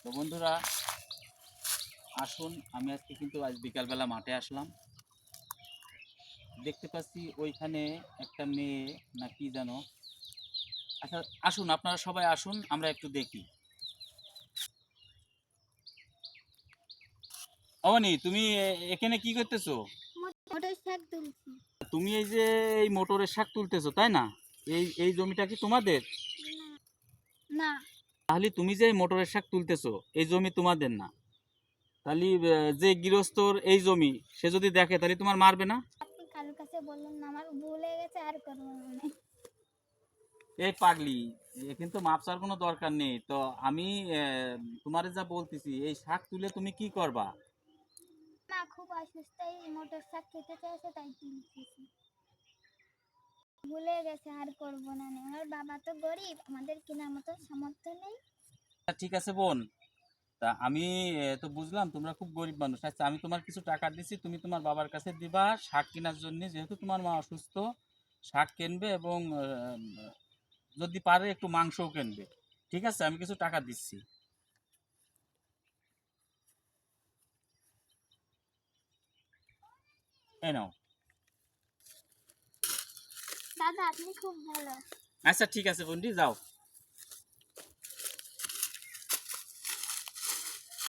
তো বন্ধুরা আসুন, আমি আজকে কিন্তু আজ বিকালবেলা মাঠে আসলাম। দেখতে পাচ্ছি ওইখানে একটা মেয়ে না কি জানো। আচ্ছা আসুন, আপনারা সবাই আসুন, আমরা একটু দেখি। অবনি, তুমি এখানে কি করতেছো? মোটর শাক তুলছি। তুমি এই যে এই মোটরের শাক তুলতেছো তাই না? এই জমিটা কি তোমাদের? না, তাহলে তুমি যে এই মোটরের শাক তুলতেছো এই জমি তোমাদের না? তাহলে যে গৃহস্থর এই জমি সে যদি দেখে তাহলে তোমার মারবে না? আপনি কারোর কাছে বললেন না, আমার ভুল হয়ে গেছে, আর করবো না। এই পাগলি, কিন্তু মাপ চাওয়ার কোনো দরকার নেই তো। আমি তোমারে যা বলতেছি, এই শাক তুলে তুমি কি করবা? মা খুব অসুস্থ, এই মোটর শাক খেতে চাইছে তাই তুলতেছি। ভুলে গেছে, আর করবো না। আমার বাবা তো গরিব, আমাদের কেনার মতো সামর্থ্য নেই। ঠিক আছে বোন, তা আমি তো বুঝলাম তোমরা খুব গরিব মানুষ। আচ্ছা, আমি তোমার কিছু টাকা দিচ্ছি, তুমি তোমার বাবার কাছে দিবা শাক কেনার জন্য, যেহেতু তোমার মা অসুস্থ। শাক কিনবে এবং যদি পারে একটু মাংসও কিনবে। ঠিক আছে, আমি কিছু টাকা দিচ্ছি। এই নাও। দাদা আপনি খুব ভালো। আচ্ছা ঠিক আছে বন্ধু, যাও।